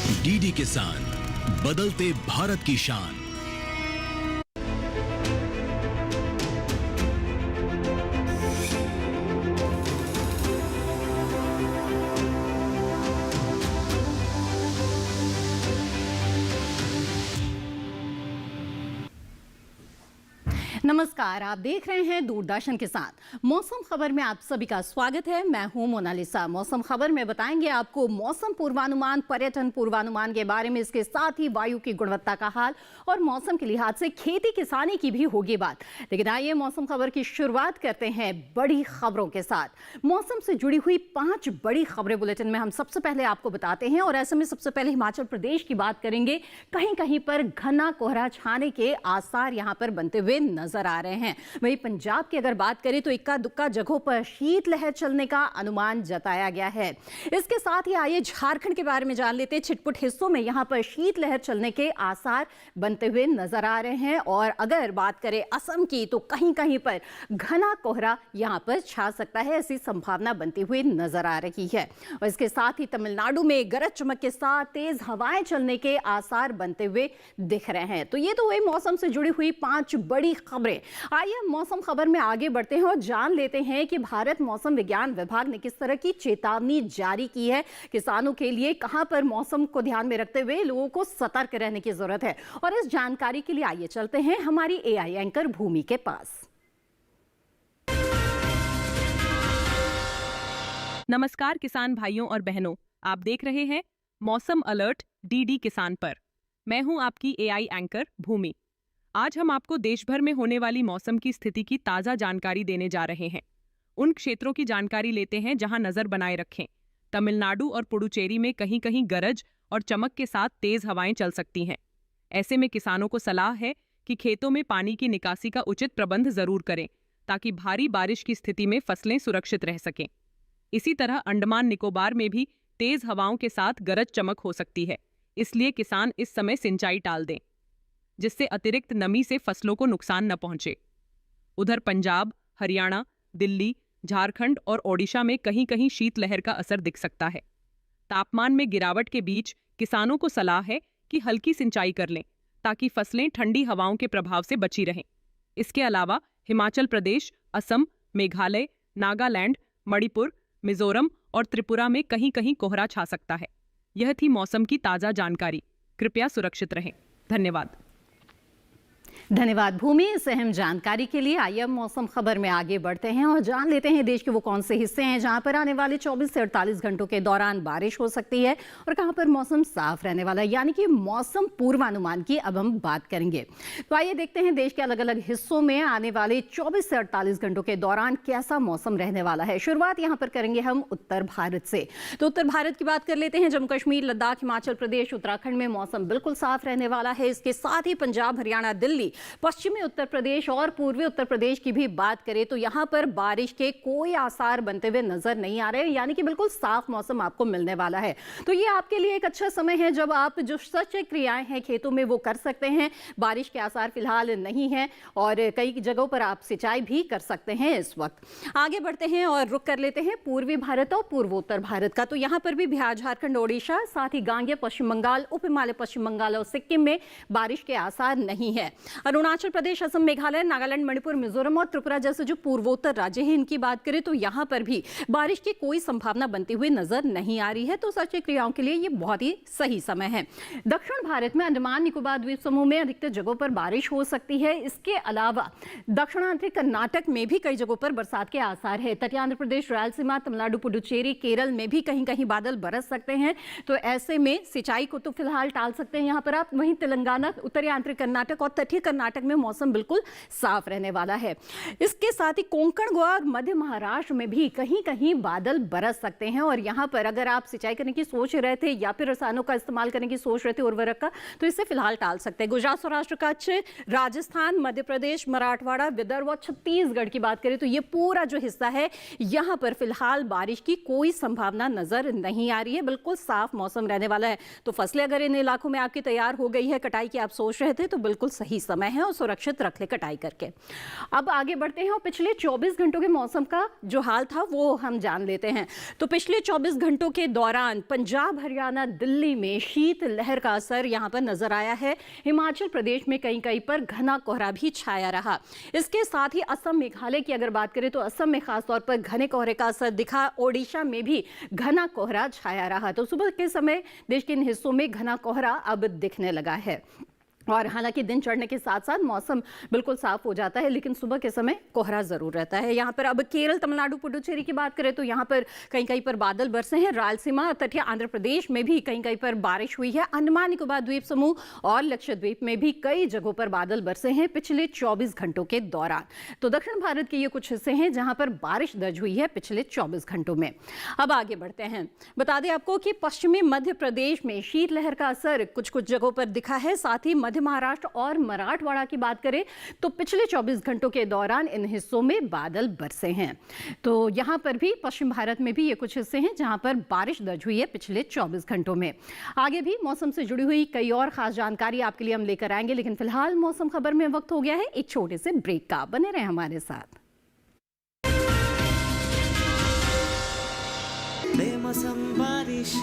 DD किसान, बदलते भारत की शान। नमस्कार, आप देख रहे हैं दूरदर्शन के साथ मौसम खबर में आप सभी का स्वागत है। मैं हूं मोनालिसा। मौसम खबर में बताएंगे आपको मौसम पूर्वानुमान, पर्यटन पूर्वानुमान के बारे में, इसके साथ ही वायु की गुणवत्ता का हाल और मौसम के लिहाज से खेती किसानी की भी होगी बात। लेकिन आइए मौसम खबर की शुरुआत करते हैं बड़ी खबरों के साथ। मौसम से जुड़ी हुई 5 बड़ी खबरें बुलेटिन में हम सबसे पहले आपको बताते हैं। और ऐसे में सबसे पहले हिमाचल प्रदेश की बात करेंगे। कहीं कहीं पर घना कोहरा छाने के आसार यहां पर बनते हुए नजर आ रहे हैं। वहीं पंजाब की अगर बात करें तो इक्का दुक्का जगहों पर शीतलहर चलने का अनुमान जताया गया है। इसके साथ ही आइए झारखंड के बारे में जान लेते हैं। छिटपुट हिस्सों में यहां पर शीतलहर चलने के आसार बनते हुए नजर आ रहे हैं। और अगर बात करें असम की तो कहीं कहीं पर घना कोहरा यहां पर छा सकता है, ऐसी संभावना बनती हुई नजर आ रही है। और इसके साथ ही तमिलनाडु में गरज चमक के साथ तेज हवाएं चलने के आसार बनते हुए दिख रहे हैं। तो ये तो वही मौसम से जुड़ी हुई 5 बड़ी खबरें। आइए मौसम खबर में आगे बढ़ते हैं और जान लेते हैं कि भारत मौसम विज्ञान विभाग ने किस तरह की चेतावनी जारी की है किसानों के लिए, कहां पर मौसम को ध्यान में रखते हुए लोगों को सतर्क रहने की जरूरत है। और इस जानकारी के लिए आइए चलते हैं हमारी एआई एंकर भूमि के पास। नमस्कार किसान भाइयों और बहनों, आप देख रहे हैं मौसम अलर्ट डीडी किसान पर। मैं हूं आपकी एआई एंकर भूमि। आज हम आपको देश भर में होने वाली मौसम की स्थिति की ताज़ा जानकारी देने जा रहे हैं। उन क्षेत्रों की जानकारी लेते हैं जहां नजर बनाए रखें। तमिलनाडु और पुडुचेरी में कहीं कहीं गरज और चमक के साथ तेज हवाएं चल सकती हैं। ऐसे में किसानों को सलाह है कि खेतों में पानी की निकासी का उचित प्रबंध जरूर करें, ताकि भारी बारिश की स्थिति में फसलें सुरक्षित रह सकें। इसी तरह अंडमान निकोबार में भी तेज हवाओं के साथ गरज चमक हो सकती है, इसलिए किसान इस समय सिंचाई टाल दें, जिससे अतिरिक्त नमी से फसलों को नुकसान न पहुंचे। उधर पंजाब, हरियाणा, दिल्ली, झारखंड और ओडिशा में कहीं कहीं शीतलहर का असर दिख सकता है। तापमान में गिरावट के बीच किसानों को सलाह है कि हल्की सिंचाई कर लें, ताकि फसलें ठंडी हवाओं के प्रभाव से बची रहें। इसके अलावा हिमाचल प्रदेश, असम, मेघालय, नागालैंड, मणिपुर, मिजोरम और त्रिपुरा में कहीं कहीं कोहरा छा सकता है। यह थी मौसम की ताज़ा जानकारी। कृपया सुरक्षित रहें। धन्यवाद। धन्यवाद भूमि, इस अहम जानकारी के लिए। आइए अब मौसम खबर में आगे बढ़ते हैं और जान लेते हैं देश के वो कौन से हिस्से हैं जहां पर आने वाले 24 से 48 घंटों के दौरान बारिश हो सकती है और कहां पर मौसम साफ रहने वाला है, यानी कि मौसम पूर्वानुमान की अब हम बात करेंगे। तो आइए देखते हैं देश के अलग अलग हिस्सों में आने वाले 24 से 48 घंटों के दौरान कैसा मौसम रहने वाला है। शुरुआत यहां पर करेंगे हम उत्तर भारत से। तो उत्तर भारत की बात कर लेते हैं। जम्मू कश्मीर, लद्दाख, हिमाचल प्रदेश, उत्तराखंड में मौसम बिल्कुल साफ रहने वाला है। इसके साथ ही पंजाब, हरियाणा, दिल्ली, पश्चिमी उत्तर प्रदेश और पूर्वी उत्तर प्रदेश की भी बात करें तो यहां पर बारिश के कोई आसार बनते हुए नजर नहीं आ रहे, यानी कि बिल्कुल साफ मौसम आपको मिलने वाला है। तो ये आपके लिए एक अच्छा समय है जब आप जो सच्चे क्रियाएं हैं खेतों में वो कर सकते हैं। बारिश के आसार फिलहाल नहीं है और कई जगहों पर आप सिंचाई भी कर सकते हैं इस वक्त। आगे बढ़ते हैं और रुक कर लेते हैं पूर्वी भारत और पूर्वोत्तर भारत का। तो यहां पर भी बिहार, झारखंड, ओडिशा, साथ ही गांगेय पश्चिम बंगाल, उप हिमालय पश्चिम बंगाल और सिक्किम में बारिश के आसार नहीं है। अरुणाचल प्रदेश, असम, मेघालय, नागालैंड, मणिपुर, मिजोरम और त्रिपुरा जैसे जो पूर्वोत्तर राज्य हैं इनकी बात करें तो यहां पर भी बारिश की कोई संभावना बनती हुई नजर नहीं आ रही है। तो सच्ची क्रियाओं के लिए ये बहुत ही सही समय है। दक्षिण भारत में अंडमान निकोबार द्वीप समूह में अधिकतर जगहों पर बारिश हो सकती है। इसके अलावा दक्षिणांतरी कर्नाटक में भी कई जगहों पर बरसात के आसार है। तटीय आंध्र प्रदेश, रायलसीमा, तमिलनाडु, पुडुचेरी, केरल में भी कहीं कहीं बादल बरस सकते हैं। तो ऐसे में सिंचाई को तो फिलहाल टाल सकते हैं यहां पर आप। वहीं तेलंगाना, उत्तरी आंतरिक कर्नाटक और तटीय कर्नाटक में मौसम बिल्कुल साफ रहने वाला है। इसके साथ ही कोंकण, गोवा और मध्य महाराष्ट्र में भी कहीं कहीं बादल बरस सकते हैं। और यहां पर अगर आप सिंचाई करने की सोच रहे थे या फिर रसायनों का इस्तेमाल करने की सोच रहे थे उर्वरक का, तो इसे फिलहाल टाल सकते हैं। गुजरात, सौराष्ट्र, कच्छ, राजस्थान, मध्य प्रदेश, मराठवाड़ा, विदर्भ और छत्तीसगढ़ की बात करें तो ये पूरा जो हिस्सा है यहां पर फिलहाल बारिश की कोई संभावना नजर नहीं आ रही है। बिल्कुल साफ मौसम रहने वाला है। तो फसलें अगर इन इलाकों में आपकी तैयार हो गई है, कटाई की आप सोच रहे थे, तो बिल्कुल सही समय समय है और सुरक्षित रख ले कटाई करके। अब आगे बढ़ते हैं और पिछले 24 घंटों के मौसम का जो हाल था वो हम जान लेते हैं। तो पिछले 24 घंटों के दौरान पंजाब, हरियाणा, दिल्ली में शीत लहर का असर यहाँ पर नजर आया है। हिमाचल प्रदेश में कहीं कहीं पर घना कोहरा भी छाया रहा। इसके साथ ही असम, मेघालय की अगर बात करें तो असम में खासतौर पर घने कोहरे का असर दिखा। ओडिशा में भी घना कोहरा छाया रहा। तो सुबह के समय देश के इन हिस्सों में घना कोहरा अब दिखने लगा है और हालांकि दिन चढ़ने के साथ साथ मौसम बिल्कुल साफ हो जाता है, लेकिन सुबह के समय कोहरा जरूर रहता है। यहाँ पर अब केरल, तमिलनाडु, पुडुचेरी की बात करें तो यहाँ पर कहीं कहीं पर बादल बरसे हैं। रायलसीमा, तटीय आंध्र प्रदेश में भी कहीं कहीं पर बारिश हुई है। अंडमान निकोबार द्वीप समूह और लक्षद्वीप में भी कई जगहों पर बादल बरसे हैं पिछले 24 घंटों के दौरान। तो दक्षिण भारत के ये कुछ हिस्से हैं जहाँ पर बारिश दर्ज हुई है पिछले 24 घंटों में। अब आगे बढ़ते हैं। बता दें आपको कि पश्चिमी मध्य प्रदेश में शीतलहर का असर कुछ कुछ जगहों पर दिखा है। साथ ही मध्य महाराष्ट्र और मराठवाड़ा की बात करें तो पिछले 24 घंटों के दौरान इन हिस्सों में बादल बरसे हैं। तो यहां पर भी पश्चिम भारत में भी ये कुछ हिस्से हैं जहां पर बारिश दर्ज हुई है पिछले 24 घंटों में। आगे भी मौसम से जुड़ी हुई कई और खास जानकारी आपके लिए हम लेकर आएंगे, लेकिन फिलहाल मौसम खबर में वक्त हो गया है एक छोटे से ब्रेक का। बने रहे हमारे साथ। बेमौसम बारिश,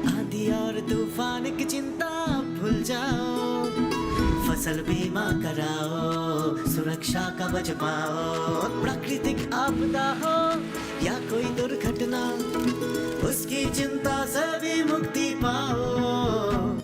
आंधी और तूफान की चिंता भूल जाओ, फसल बीमा कराओ, सुरक्षा कवच पाओ। प्राकृतिक आपदा हो या कोई दुर्घटना, उसकी चिंता से भी मुक्ति पाओ।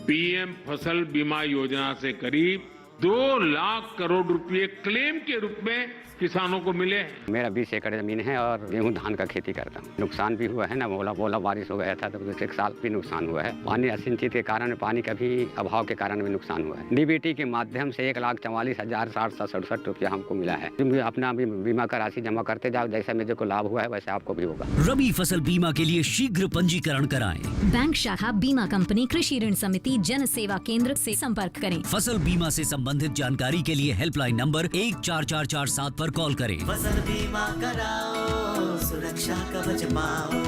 पीएम फसल बीमा योजना से करीब 2 लाख करोड़ रुपए क्लेम के रूप में किसानों को मिले। मेरा 20 एकड़ जमीन है और गेहूं धान का खेती करता हूं। नुकसान भी हुआ है ना, ओला बारिश हो गया था तो एक साल भी नुकसान हुआ है। पानी असिंचित के कारण, पानी का भी अभाव के कारण भी नुकसान हुआ है। डीबीटी के माध्यम से 1,44,767 रुपया हमको मिला है। तुम भी अपना भी बीमा का राशि जमा करते जाओ, जैसा मेरे को लाभ हुआ है वैसे आपको भी होगा। रबी फसल बीमा के लिए शीघ्र पंजीकरण कराएं। बैंक शाखा, बीमा कंपनी, कृषि ऋण समिति, जन सेवा केंद्र से संपर्क करें। फसल बीमा से संबंधित जानकारी के लिए हेल्पलाइन नंबर 14447 पर कॉल करें। फसल बीमा कराओ, सुरक्षा कवच पाओ।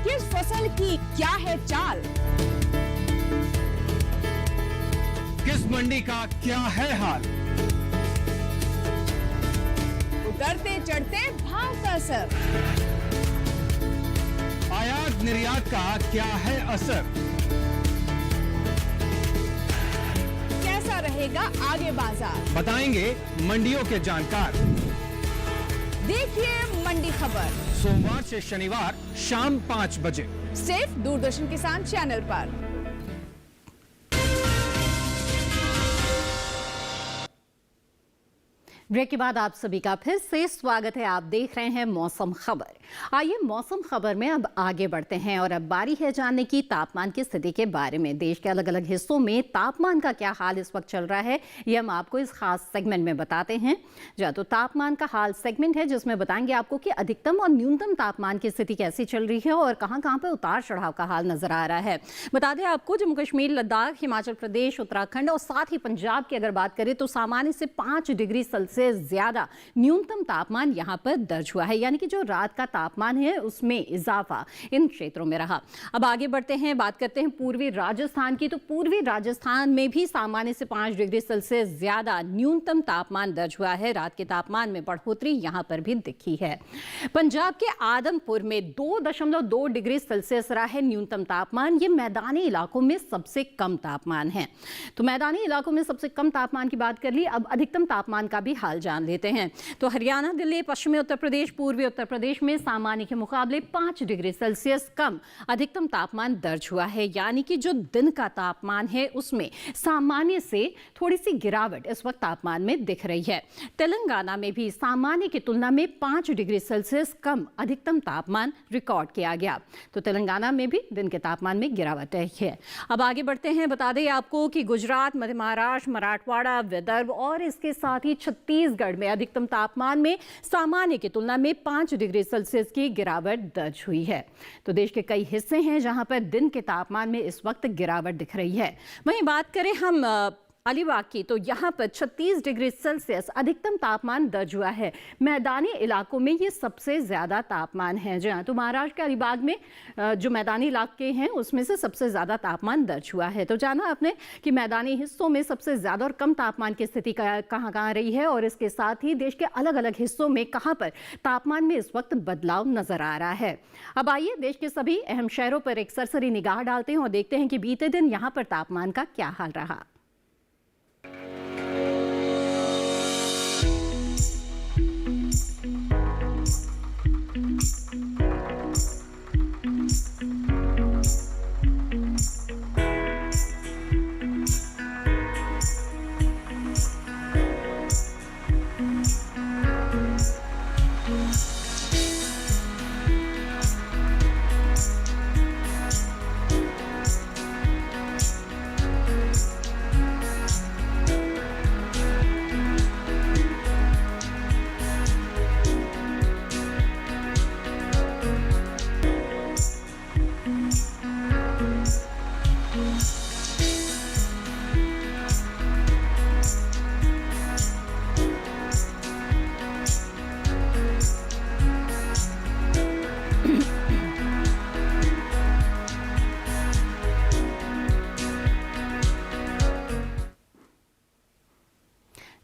किस फसल की क्या है चाल, किस मंडी का क्या है हाल, उतरते चढ़ते भाव का असर, आयात निर्यात का क्या है असर, कैसा रहेगा आगे बाजार, बताएंगे मंडियों के जानकार। देखिए मंडी खबर सोमवार से शनिवार शाम 5 बजे सिर्फ दूरदर्शन किसान चैनल पर। ब्रेक के बाद आप सभी का फिर से स्वागत है। आप देख रहे हैं मौसम खबर। आइए मौसम खबर में अब आगे बढ़ते हैं और अब बारी है जानने की तापमान की स्थिति के बारे में। देश के अलग अलग हिस्सों में तापमान का क्या हाल इस वक्त चल रहा है, ये हम आपको इस खास सेगमेंट में बताते हैं। तो तापमान का हाल सेगमेंट है जिसमें बताएंगे आपको कि अधिकतम और न्यूनतम तापमान की स्थिति कैसी चल रही है और कहां कहां पर उतार चढ़ाव का हाल नजर आ रहा है। बता दें आपको जम्मू कश्मीर, लद्दाख, हिमाचल प्रदेश, उत्तराखंड और साथ ही पंजाब की अगर बात करें तो सामान्य से 5 डिग्री सेल्सियस ज्यादा न्यूनतम तापमान यहां पर दर्ज हुआ है, यानी कि जो रात का तापमान है उसमें इजाफा इन क्षेत्रों में रहा। अब आगे बढ़ते हैं, बात करते हैं पूर्वी राजस्थान की। तो पूर्वी राजस्थान में भी सामान्य से 5 डिग्री सेल्सियस ज्यादा न्यूनतम तापमान दर्ज हुआ है। रात के तापमान में बढ़ोतरी यहां पर भी दिखी है। पंजाब के आदमपुर में 2.2 डिग्री सेल्सियस रहा है न्यूनतम तापमान। ये मैदानी इलाकों में सबसे कम तापमान है। तो मैदानी इलाकों में सबसे कम तापमान की बात कर ली, अब अधिकतम तापमान का भी हाल जान लेते हैं। तो हरियाणा, दिल्ली, पश्चिमी उत्तर प्रदेश, पूर्वी उत्तर प्रदेश में सामान्य के मुकाबले 5 डिग्री सेल्सियस कम अधिकतम तापमान दर्ज हुआ है, यानी कि जो दिन का तापमान है उसमें सामान्य से थोड़ी सी गिरावट इस वक्त तापमान में दिख रही है। तेलंगाना में भी सामान्य की तुलना में 5 डिग्री सेल्सियस कम अधिकतम तापमान रिकॉर्ड किया गया। तो तेलंगाना में भी दिन के तापमान में गिरावट है। अब आगे बढ़ते हैं, बता दें आपको कि गुजरात, मध्य महाराष्ट्र, मराठवाड़ा, विदर्भ और इसके साथ ही छत्तीसगढ़ में अधिकतम तापमान में सामान्य की तुलना में 5 डिग्री सेल्सियस की गिरावट दर्ज हुई है। तो देश के कई हिस्से हैं जहां पर दिन के तापमान में इस वक्त गिरावट दिख रही है। वहीं बात करें हम अलीबाग की तो यहाँ पर 36 डिग्री सेल्सियस अधिकतम तापमान दर्ज हुआ है। मैदानी इलाकों में ये सबसे ज़्यादा तापमान है। जी हाँ, तो महाराष्ट्र के अलीबाग में जो मैदानी इलाके हैं उसमें से सबसे ज़्यादा तापमान दर्ज हुआ है। तो जाना आपने कि मैदानी हिस्सों में सबसे ज़्यादा और कम तापमान की स्थिति कहाँ रही है और इसके साथ ही देश के अलग अलग हिस्सों में कहाँ पर तापमान में इस वक्त बदलाव नजर आ रहा है। अब आइए देश के सभी अहम शहरों पर एक सरसरी निगाह डालते हैं और देखते हैं कि बीते दिन यहाँ पर तापमान का क्या हाल रहा।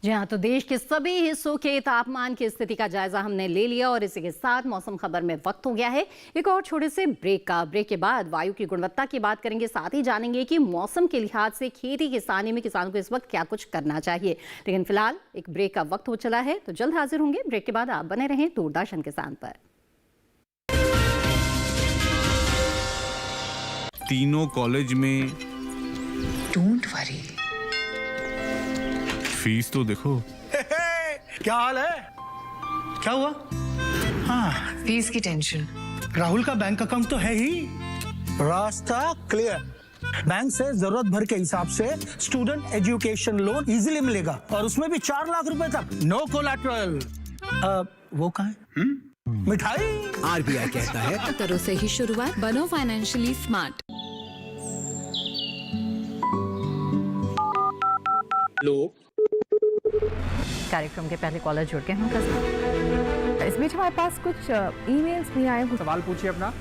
जी हाँ, तो देश के सभी हिस्सों के तापमान की स्थिति का जायजा हमने ले लिया और इसी के साथ मौसम खबर में वक्त हो गया है एक और छोटे से ब्रेक का। ब्रेक के बाद वायु की गुणवत्ता की बात करेंगे, साथ ही जानेंगे कि मौसम के लिहाज से खेती किसानी में किसानों को इस वक्त क्या कुछ करना चाहिए। लेकिन फिलहाल एक ब्रेक का वक्त हो चला है, तो जल्द हाजिर होंगे। ब्रेक के बाद आप बने रहें दूरदर्शन किसान पर। तीनों कॉलेज में डोंट वरी, फीस तो देखो। क्या हाल है? क्या हुआ? हाँ, फीस की टेंशन। राहुल का बैंक अकाउंट तो है ही, रास्ता क्लियर। बैंक से जरूरत भर के हिसाब से स्टूडेंट एजुकेशन लोन इजीली मिलेगा और उसमें भी 4 लाख रुपए तक, नो कोलैटरल। वो कहाँ है? मिठाई। आरबीआई कहता है करो से ही शुरुआत, बनो फाइनेंशियली स्मार्ट। लोग कार्यक्रम के पहले कॉलर जुड़ के हम इस बीच हमारे पास कुछ ईमेल्स भी आए। सवाल पूछिए अपना।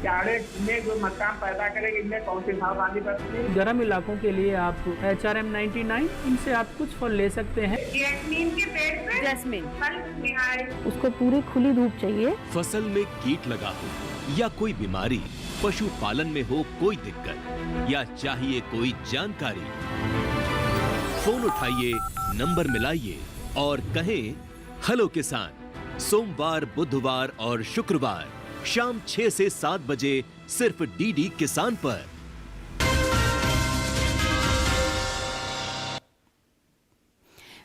में जो मकान पैदा करेंगे इनमें कौन सी सावधानी बरतनी? गर्म इलाकों के लिए आप HRM 99 इनसे आप कुछ फल ले सकते हैं। जैस्मीन के पेड़ पे जैस्मिन उसको पूरी खुली धूप चाहिए। फसल में कीट लगा हो या कोई बीमारी, पशुपालन में हो कोई दिक्कत या चाहिए कोई जानकारी, फोन उठाइए, नंबर मिलाइए और कहें हेलो किसान। सोमवार, बुधवार और शुक्रवार शाम 6 से 7 बजे सिर्फ डीडी किसान पर।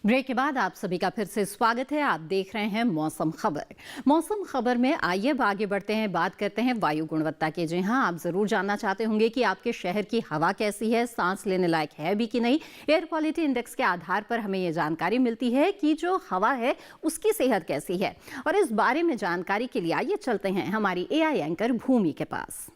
ब्रेक के बाद आप सभी का फिर से स्वागत है। आप देख रहे हैं मौसम खबर। मौसम खबर में आइए अब आगे बढ़ते हैं, बात करते हैं वायु गुणवत्ता की। जी हाँ, आप जरूर जानना चाहते होंगे कि आपके शहर की हवा कैसी है, सांस लेने लायक है भी कि नहीं। एयर क्वालिटी इंडेक्स के आधार पर हमें ये जानकारी मिलती है कि जो हवा है उसकी सेहत कैसी है। और इस बारे में जानकारी के लिए आइए चलते हैं हमारी AI एंकर भूमि के पास।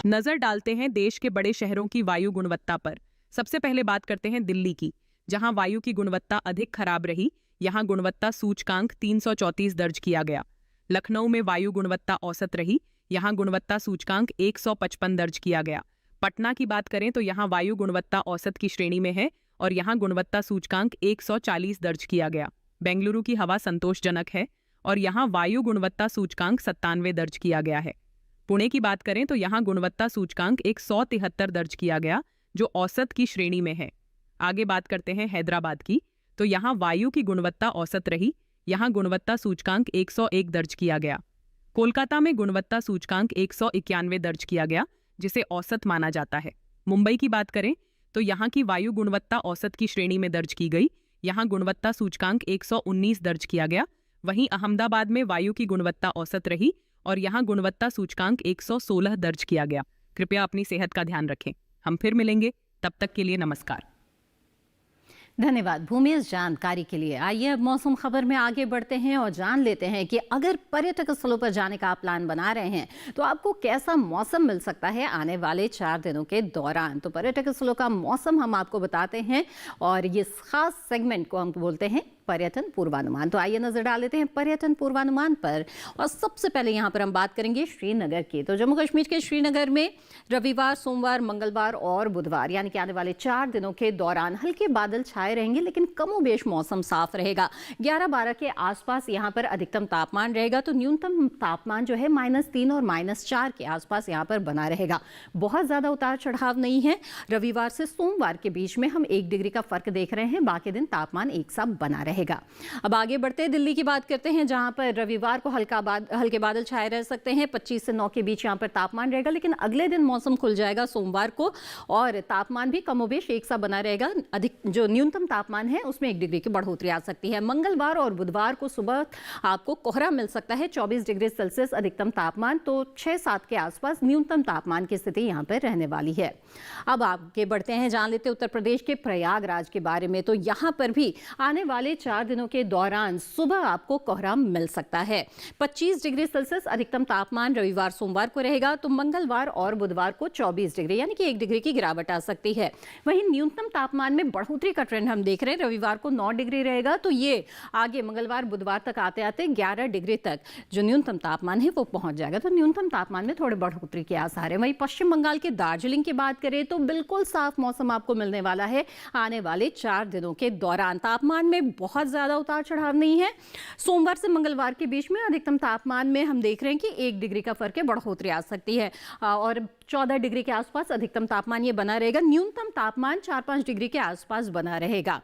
नजर डालते हैं देश के बड़े शहरों की वायु गुणवत्ता पर। सबसे पहले बात करते हैं दिल्ली की, जहां वायु की गुणवत्ता अधिक खराब रही। यहां गुणवत्ता सूचकांक 334 दर्ज किया गया। लखनऊ में वायु गुणवत्ता औसत रही। यहां गुणवत्ता सूचकांक 155 दर्ज किया गया। पटना की बात करें तो यहां वायु गुणवत्ता औसत की श्रेणी में है और यहां गुणवत्ता सूचकांक 140 दर्ज किया गया। बेंगलुरु की हवा संतोषजनक है और यहां वायु गुणवत्ता सूचकांक 97 दर्ज किया गया है। पुणे की बात करें तो यहां गुणवत्ता सूचकांक 173 दर्ज किया गया, जो औसत की श्रेणी में है। आगे बात करते हैं हैदराबाद की, तो यहाँ वायु की गुणवत्ता औसत रही। यहाँ गुणवत्ता सूचकांक 101 दर्ज किया गया। कोलकाता में गुणवत्ता सूचकांक 191 दर्ज किया गया, जिसे औसत माना जाता है। मुंबई की बात करें तो यहाँ की वायु गुणवत्ता औसत की श्रेणी में दर्ज की गई। यहाँ गुणवत्ता सूचकांक 119 दर्ज किया गया। वहीं अहमदाबाद में वायु की गुणवत्ता औसत रही और यहाँ गुणवत्ता सूचकांक 116 दर्ज किया गया। कृपया अपनी सेहत का ध्यान रखें। हम फिर मिलेंगे, तब तक के लिए नमस्कार। धन्यवाद भूमि इस जानकारी के लिए। आइए अब मौसम खबर में आगे बढ़ते हैं और जान लेते हैं कि अगर पर्यटक स्थलों पर जाने का आप प्लान बना रहे हैं तो आपको कैसा मौसम मिल सकता है आने वाले 4 दिनों के दौरान। तो पर्यटक स्थलों का मौसम हम आपको बताते हैं और ये खास सेगमेंट को हम बोलते हैं पर्यटन पूर्वानुमान। तो आइए नजर डाल लेते हैं पर्यटन पूर्वानुमान पर और सबसे पहले यहाँ पर हम बात करेंगे श्रीनगर की। तो जम्मू कश्मीर के श्रीनगर में रविवार, सोमवार, मंगलवार और बुधवार यानी कि आने वाले 4 दिनों के दौरान हल्के बादल छाए रहेंगे लेकिन कमोबेश मौसम साफ रहेगा। 11-12 के आसपास यहाँ पर अधिकतम तापमान रहेगा तो न्यूनतम तापमान जो है -3 और -4 के आसपास यहाँ पर बना रहेगा। बहुत ज्यादा उतार चढ़ाव नहीं है। रविवार से सोमवार के बीच में हम 1 डिग्री का फर्क देख रहे हैं, बाकी दिन तापमान एक सा बना रहेगा। अब आगे बढ़ते हैं दिल्ली की बात करते हैं जहां पर रविवार को हल्के बादल छाए रह सकते हैं। 25 से 9 के बीच यहां पर तापमान रहेगा लेकिन अगले दिन मौसम खुल जाएगा सोमवार को और तापमान भी कमोबेश एक सा बना रहेगा। अधिक जो न्यूनतम तापमान है उसमें 1 डिग्री की बढ़ोतरी आ सकती है। मंगलवार और बुधवार को सुबह आपको कोहरा मिल सकता है। 24 डिग्री सेल्सियस अधिकतम तापमान तो 6-7 के आसपास न्यूनतम तापमान की स्थिति यहां पर रहने वाली है। अब आगे बढ़ते हैं, जान लेते उत्तर प्रदेश के प्रयागराज के बारे में। तो यहां पर भी आने वाले 4 दिनों के दौरान सुबह आपको कोहरा मिल सकता है। 25 डिग्री सेल्सियस अधिकतम तापमान रविवार सोमवार को रहेगा तो मंगलवार और बुधवार को 24 डिग्री यानी कि 1 डिग्री की गिरावट आ सकती है। वहीं न्यूनतम तापमान में बढ़ोतरी का ट्रेंड हम देख रहे हैं। रविवार को 9 डिग्री रहेगा तो ये आगे मंगलवार बुधवार तक आते आते 11 डिग्री तक जो न्यूनतम तापमान है वो पहुंच जाएगा। तो न्यूनतम तापमान में थोड़े बढ़ोतरी के आसार है। वहीं पश्चिम बंगाल के दार्जिलिंग की बात करें तो बिल्कुल साफ मौसम आपको मिलने वाला है आने वाले 4 दिनों के दौरान। तापमान में बहुत ज्यादा उतार चढ़ाव नहीं है। सोमवार से मंगलवार के बीच में अधिकतम तापमान में हम देख रहे हैं कि 1 डिग्री का फर्क है, बढ़ोतरी आ सकती है और 14 डिग्री के आसपास अधिकतम तापमान ये बना रहेगा। न्यूनतम तापमान 4-5 डिग्री के आसपास बना रहेगा।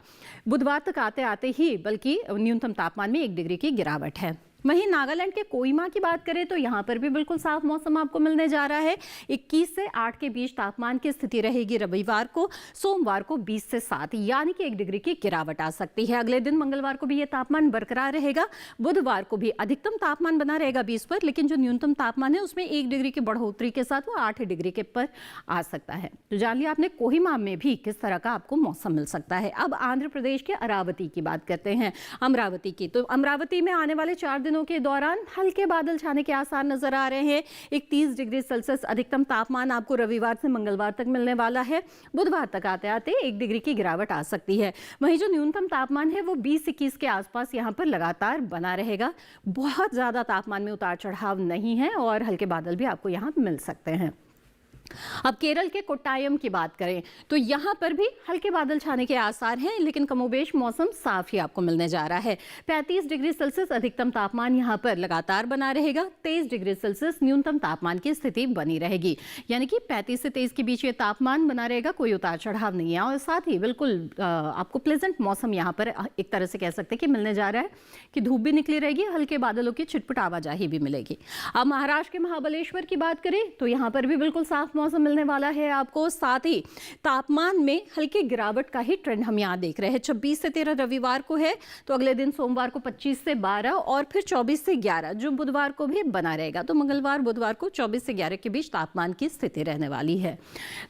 बुधवार तक आते आते ही बल्कि न्यूनतम तापमान में 1 डिग्री की गिरावट है। वहीं नागालैंड के कोहिमा की बात करें तो यहाँ पर भी बिल्कुल साफ मौसम आपको मिलने जा रहा है। 21 से 8 के बीच तापमान की स्थिति रहेगी रविवार को। सोमवार को 20 से 7 यानी कि 1 डिग्री की गिरावट आ सकती है। अगले दिन मंगलवार को भी ये तापमान बरकरार रहेगा। बुधवार को भी अधिकतम तापमान बना रहेगा 20 पर लेकिन जो न्यूनतम तापमान है उसमें 1 डिग्री की बढ़ोतरी के साथ वो 8 डिग्री के पर आ सकता है। तो जान लिया आपने कोहिमा में भी किस तरह का आपको मौसम मिल सकता है। अब आंध्र प्रदेश के अरावती की बात करते हैं, अमरावती की। तो अमरावती में आने वाले 4 दिनों के दौरान हल्के बादल छाने के आसार नजर आ रहे हैं। 31 डिग्री सेल्सियस अधिकतम तापमान आपको रविवार से मंगलवार तक मिलने वाला है। बुधवार तक आते आते 1 डिग्री की गिरावट आ सकती है। वहीं जो न्यूनतम तापमान है वो 20-21 के आसपास यहाँ पर लगातार बना रहेगा। बहुत ज्यादा तापमान में उतार चढ़ाव नहीं है और हल्के बादल भी आपको यहाँ मिल सकते हैं। अब केरल के कोट्टायम की बात करें तो यहां पर भी हल्के बादल छाने के आसार हैं लेकिन कमोबेश मौसम साफ ही आपको मिलने जा रहा है। 35 डिग्री सेल्सियस अधिकतम तापमान यहां पर लगातार बना रहेगा। 23 डिग्री सेल्सियस न्यूनतम तापमान की स्थिति बनी रहेगी यानी कि 35 से 23 के बीच ये तापमान बना रहेगा। कोई उतार चढ़ाव नहीं है और साथ ही बिल्कुल आपको प्लेजेंट मौसम यहाँ पर एक तरह से कह सकते हैं कि मिलने जा रहा है कि धूप भी निकली रहेगी, हल्के बादलों की छिटपुट आवाजाही भी मिलेगी। अब महाराष्ट्र के महाबलेश्वर की बात करें तो यहाँ पर भी बिल्कुल साफ मौसम मिलने वाला है आपको। साथ ही तापमान में हल्की गिरावट का ही ट्रेंड हम यहाँ देख रहे हैं। 26 से 13 रविवार को है तो अगले दिन सोमवार को 25 से 12 और फिर 24 से 11 जो बुधवार को भी बना रहेगा। तो मंगलवार बुधवार को 24 से 11 के बीच तापमान की स्थिति रहने वाली है।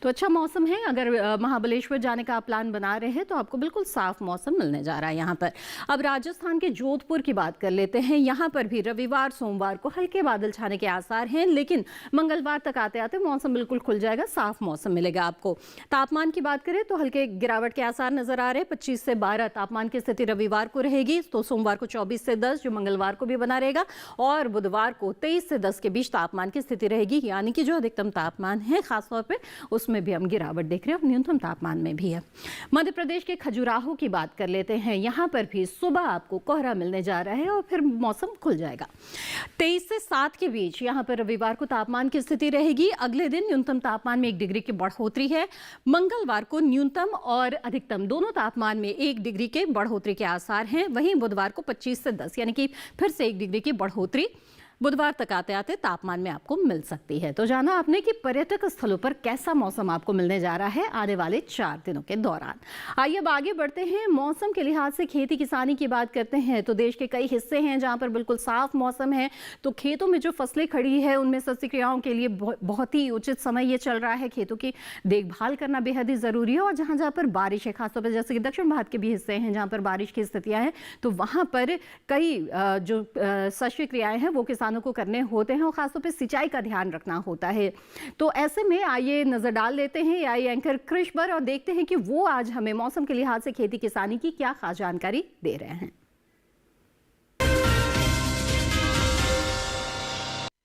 तो अच्छा मौसम है। अगर महाबलेश्वर जाने का प्लान बना रहे हैं तो आपको बिल्कुल साफ मौसम मिलने जा रहा है यहाँ पर। अब राजस्थान के जोधपुर की बात कर लेते हैं। यहाँ पर भी रविवार सोमवार को हल्के बादल छाने के आसार हैं लेकिन मंगलवार तक आते आते मौसम बिल्कुल खुल जाएगा, साफ मौसम मिलेगा आपको। तापमान की बात करें तो हल्के गिरावट के आसार नजर आ रहे हैं। 25 से 12 तापमान की स्थिति रविवार को रहेगी तो सोमवार को 24 से 10 जो मंगलवार को भी बना रहेगा और बुधवार को 23 से 10 के बीच तापमान की स्थिति रहेगी यानी कि जो अधिकतम तापमान है खासतौर पे उसमें भी हम गिरावट देख रहे हैं और न्यूनतम तापमान में भी है। मध्य प्रदेश के खजुराहो की बात कर लेते हैं। यहाँ पर भी सुबह आपको कोहरा मिलने जा रहा है और फिर मौसम खुल जाएगा। 23 से 7 के बीच यहाँ पर रविवार को तापमान की स्थिति रहेगी। अगले दिन न्यूनतम तापमान में 1 डिग्री की बढ़ोतरी है। मंगलवार को न्यूनतम और अधिकतम दोनों तापमान में 1 डिग्री के बढ़ोतरी के आसार हैं। वहीं बुधवार को 25 से 10 यानी कि फिर से 1 डिग्री की बढ़ोतरी। बुधवार तक आते आते तापमान में आपको मिल सकती है। तो जाना आपने कि पर्यटक स्थलों पर कैसा मौसम आपको मिलने जा रहा है आने वाले 4 दिनों के दौरान। आइए अब आगे बढ़ते हैं, मौसम के लिहाज से खेती किसानी की बात करते हैं। तो देश के कई हिस्से हैं जहां पर बिल्कुल साफ मौसम है, तो खेतों में जो फसलें खड़ी है उनमें सस्य क्रियाओं के लिए बहुत ही उचित समय ये चल रहा है। खेतों की देखभाल करना बेहद ही जरूरी है और जहां जहां पर बारिश है, खासतौर पर जैसे कि दक्षिण भारत के भी हिस्से हैं जहां पर बारिश की स्थितियां हैं, तो वहां पर कई जो सस्य क्रियाएं हैं वो किसानों को करने होते हैं और खासतौर पे सिंचाई का ध्यान रखना होता है। तो ऐसे में आइए नजर डाल लेते हैं एआई एंकर कृष पर और देखते हैं कि वो आज हमें मौसम के लिहाज से खेती किसानी की क्या खास जानकारी दे रहे हैं।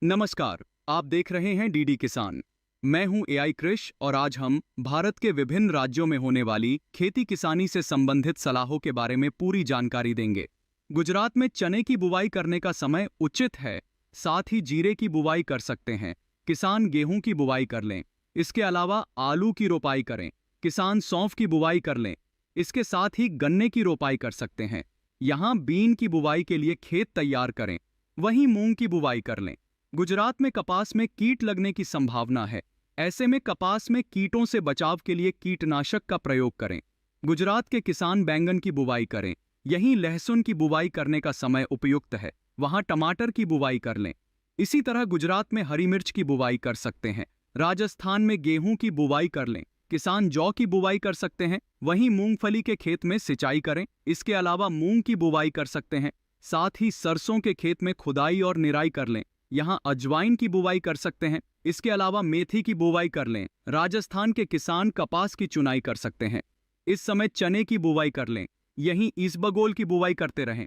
नमस्कार, आप देख रहे हैं डीडी किसान। मैं हूं एआई कृष और आज हम भारत के विभिन्न राज्यों में होने वाली खेती किसानी से संबंधित सलाहों के बारे में पूरी जानकारी देंगे। गुजरात में चने की बुवाई करने का समय उचित है, साथ ही जीरे की बुवाई कर सकते हैं। किसान गेहूं की बुवाई कर लें। इसके अलावा आलू की रोपाई करें। किसान सौंफ की बुवाई कर लें। इसके साथ ही गन्ने की रोपाई कर सकते हैं। यहाँ बीन की बुवाई के लिए खेत तैयार करें। वहीं मूंग की बुवाई कर लें। गुजरात में कपास में कीट लगने की संभावना है, ऐसे में कपास में कीटों से बचाव के लिए कीटनाशक का प्रयोग करें। गुजरात के किसान बैंगन की बुवाई करें। यहीं लहसुन की बुवाई करने का समय उपयुक्त है, वहां टमाटर की बुवाई कर लें। इसी तरह गुजरात में हरी मिर्च की बुवाई कर सकते हैं। राजस्थान में गेहूं की बुवाई कर लें। किसान जौ की बुवाई कर सकते हैं। वहीं मूंगफली के खेत में सिंचाई करें। इसके अलावा मूंग की बुवाई कर सकते हैं। साथ ही सरसों के खेत में खुदाई और निराई कर लें। यहाँ अजवाइन की बुवाई कर सकते हैं। इसके अलावा मेथी की बुवाई कर लें। राजस्थान के किसान कपास की चुनाई कर सकते हैं। इस समय चने की बुवाई कर लें। यहीं इसबगोल की बुवाई करते रहें।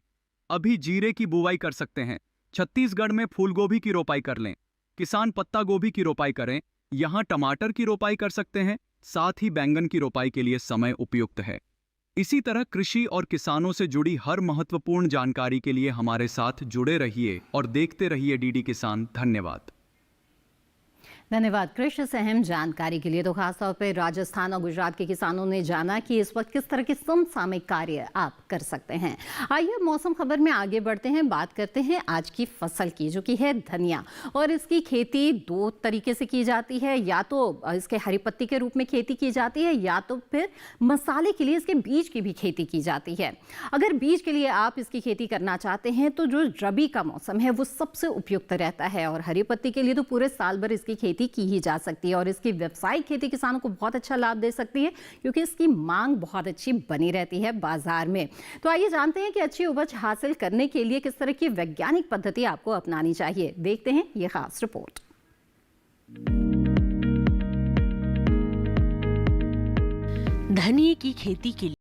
अभी जीरे की बुवाई कर सकते हैं। छत्तीसगढ़ में फूलगोभी की रोपाई कर लें। किसान पत्ता गोभी की रोपाई करें। यहाँ टमाटर की रोपाई कर सकते हैं। साथ ही बैंगन की रोपाई के लिए समय उपयुक्त है। इसी तरह कृषि और किसानों से जुड़ी हर महत्वपूर्ण जानकारी के लिए हमारे साथ जुड़े रहिए और देखते रहिए डीडी किसान। धन्यवाद। धन्यवाद कृष इस अहम जानकारी के लिए। तो खासतौर पर राजस्थान और गुजरात के किसानों ने जाना कि इस वक्त किस तरह के समसामयिक कार्य आप कर सकते हैं। आइए मौसम खबर में आगे बढ़ते हैं, बात करते हैं आज की फसल की, जो कि है धनिया। और इसकी खेती 2 तरीके से की जाती है, या तो इसके हरी पत्ती के रूप में खेती की जाती है या तो फिर मसाले के लिए इसके बीज की भी खेती की जाती है। अगर बीज के लिए आप इसकी खेती करना चाहते हैं तो जो रबी का मौसम है वो सबसे उपयुक्त रहता है और हरी पत्ती के लिए तो पूरे साल भर इसकी खेती की ही जा सकती है और इसकी व्यावसायिक खेती किसानों को बहुत अच्छा लाभ दे सकती है क्योंकि इसकी मांग बहुत अच्छी बनी रहती है बाजार में। तो आइए जानते हैं कि अच्छी उपज हासिल करने के लिए किस तरह की वैज्ञानिक पद्धति आपको अपनानी चाहिए। देखते हैं ये खास रिपोर्ट। धनिये की खेती के लिए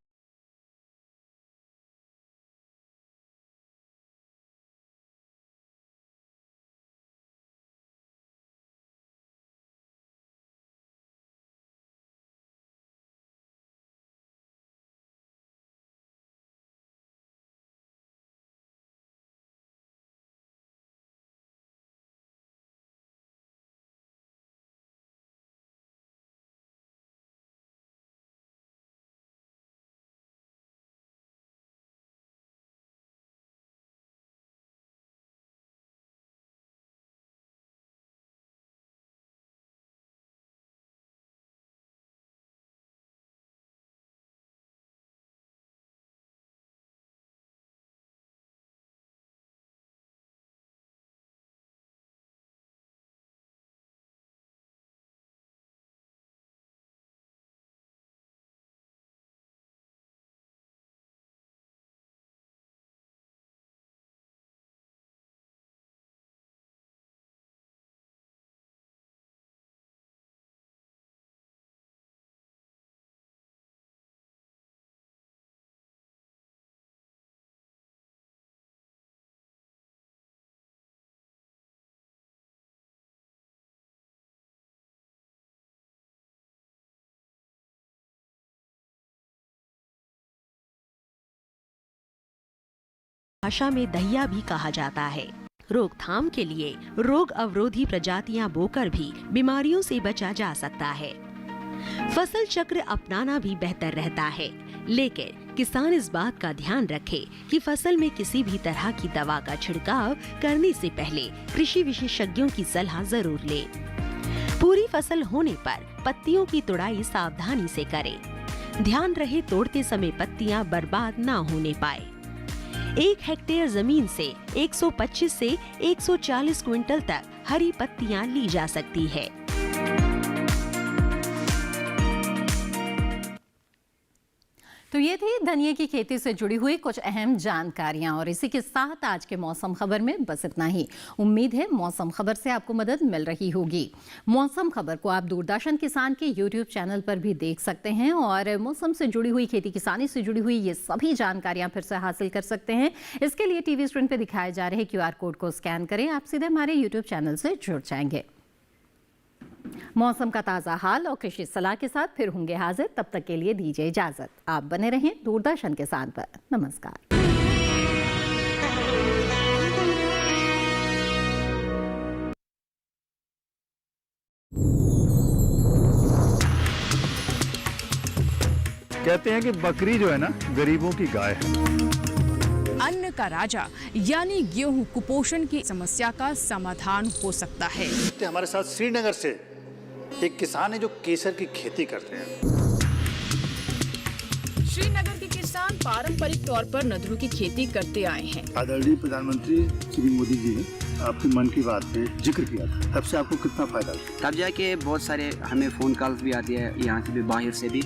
भाषा में दहिया भी कहा जाता है। रोकथाम के लिए रोग अवरोधी प्रजातियां बोकर भी बीमारियों से बचा जा सकता है। फसल चक्र अपनाना भी बेहतर रहता है, लेकिन किसान इस बात का ध्यान रखे कि फसल में किसी भी तरह की दवा का छिड़काव करने से पहले कृषि विशेषज्ञों की सलाह जरूर ले। पूरी फसल होने पर पत्तियों की तुड़ाई सावधानी से करें। ध्यान रहे तोड़ते समय पत्तियां बर्बाद ना होने पाए। 1 हेक्टेयर जमीन से 125 से 140 क्विंटल तक हरी पत्तियां ली जा सकती है। तो ये थी धनिये की खेती से जुड़ी हुई कुछ अहम जानकारियां और इसी के साथ आज के मौसम खबर में बस इतना ही। उम्मीद है मौसम खबर से आपको मदद मिल रही होगी। मौसम खबर को आप दूरदर्शन किसान के YouTube चैनल पर भी देख सकते हैं और मौसम से जुड़ी हुई, खेती किसानी से जुड़ी हुई ये सभी जानकारियां फिर से हासिल कर सकते हैं। इसके लिए टीवी स्क्रीन पर दिखाए जा रहे QR कोड को स्कैन करें, आप सीधे हमारे YouTube चैनल से जुड़ जाएंगे। मौसम का ताज़ा हाल और कृषि सलाह के साथ फिर होंगे हाजिर। तब तक के लिए दीजिए इजाजत। आप बने रहें दूरदर्शन किसान पर। नमस्कार। कहते हैं कि बकरी जो है ना, गरीबों की गाय है। अन्न का राजा यानी गेहूं कुपोषण की समस्या का समाधान हो सकता है। हमारे साथ श्रीनगर से एक किसान है जो केसर की खेती करते हैं। श्रीनगर के किसान पारंपरिक तौर पर नदरू की खेती करते आए हैं। आदरणीय प्रधानमंत्री श्री मोदी जी ने आपकी मन की बात पे जिक्र किया था, तब से आपको कितना फायदा हुआ? तब जाके बहुत सारे हमें फोन कॉल्स भी आती है, यहाँ से भी बाहर से भी।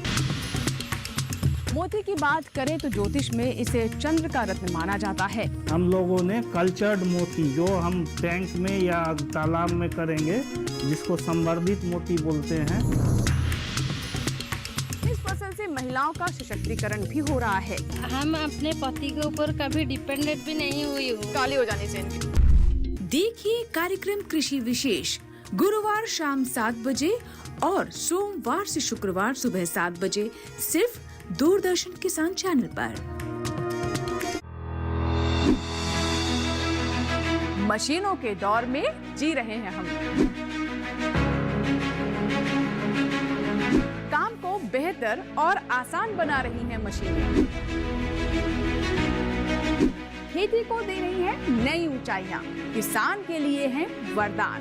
मोती की बात करें तो ज्योतिष में इसे चंद्र का रत्न माना जाता है। हम लोगों ने कल्चर्ड मोती जो हम टैंक में या तालाब में करेंगे, जिसको संवर्धित मोती बोलते हैं। इस फसल से महिलाओं का सशक्तिकरण भी हो रहा है। हम अपने पति के ऊपर कभी डिपेंडेंट भी नहीं हुई हूँ। काली हो जाने से। देखिए कार्यक्रम कृषि विशेष गुरुवार शाम 7 बजे और सोमवार से शुक्रवार सुबह 7 बजे सिर्फ दूरदर्शन किसान चैनल पर। मशीनों के दौर में जी रहे हैं हम। काम को बेहतर और आसान बना रही हैं मशीनें। खेती को दे रही है नई ऊंचाइयां, किसान के लिए है वरदान।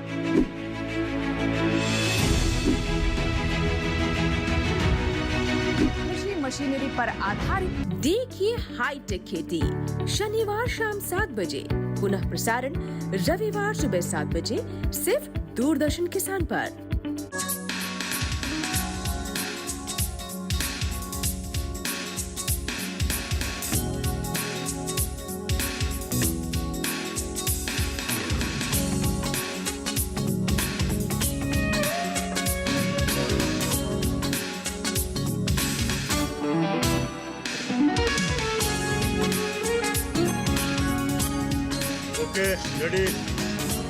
मशीनरी पर आधारित देखिए हाईटेक खेती शनिवार शाम 7 बजे, पुनः प्रसारण रविवार सुबह 7 बजे सिर्फ दूरदर्शन किसान पर।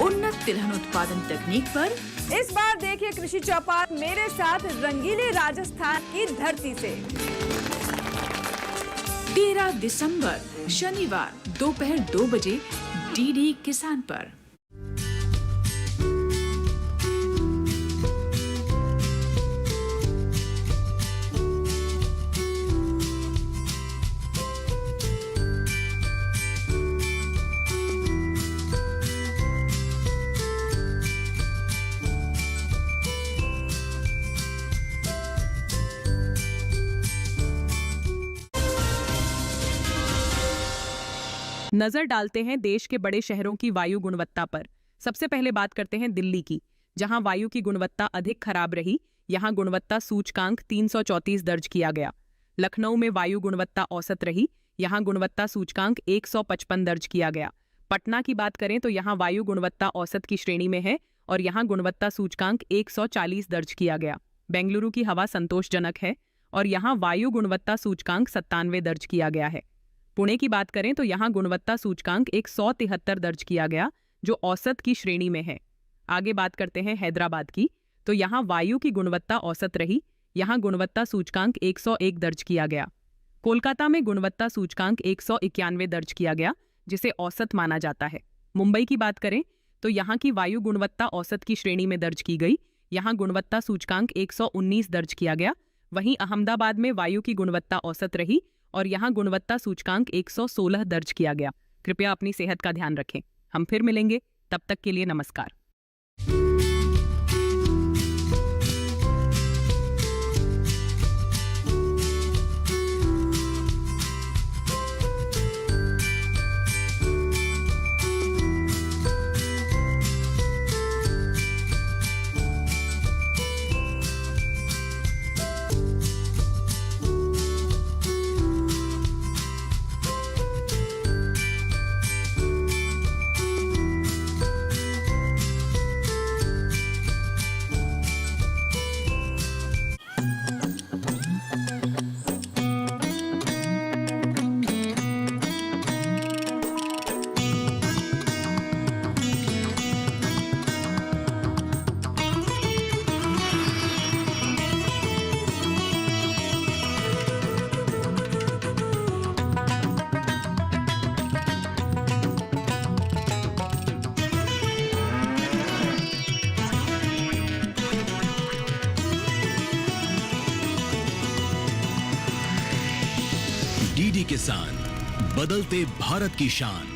उन्नत तिलहन उत्पादन तकनीक पर इस बार देखिए कृषि चौपाल मेरे साथ रंगीले राजस्थान की धरती से। 13 दिसंबर शनिवार दोपहर 2 बजे डीडी किसान पर। नजर डालते हैं देश के बड़े शहरों की वायु गुणवत्ता पर। सबसे पहले बात करते हैं दिल्ली की, जहां वायु की गुणवत्ता अधिक खराब रही। यहां गुणवत्ता सूचकांक 334 दर्ज किया गया। लखनऊ में वायु गुणवत्ता औसत रही। यहां गुणवत्ता सूचकांक 155 दर्ज किया गया। पटना की बात करें तो यहां वायु गुणवत्ता औसत की श्रेणी में है और यहां गुणवत्ता सूचकांक 140 दर्ज किया गया। बेंगलुरु की हवा संतोषजनक है और यहां वायु गुणवत्ता सूचकांक 97 दर्ज किया गया है। पुणे की बात करें तो यहां गुणवत्ता सूचकांक 173 दर्ज किया गया, जो औसत की श्रेणी में है। आगे बात करते हैं हैदराबाद की, तो यहां वायु की गुणवत्ता औसत रही। यहां गुणवत्ता सूचकांक 101 दर्ज किया गया। कोलकाता में गुणवत्ता सूचकांक 191 दर्ज किया गया, जिसे औसत माना जाता है। मुंबई की बात करें तो यहां की वायु गुणवत्ता औसत की श्रेणी में दर्ज की गई। यहां गुणवत्ता सूचकांक 119 दर्ज किया गया। वहीं अहमदाबाद में वायु की गुणवत्ता औसत रही और यहाँ गुणवत्ता सूचकांक 116 दर्ज किया गया। कृपया अपनी सेहत का ध्यान रखें। हम फिर मिलेंगे, तब तक के लिए नमस्कार। डीडी किसान, बदलते भारत की शान।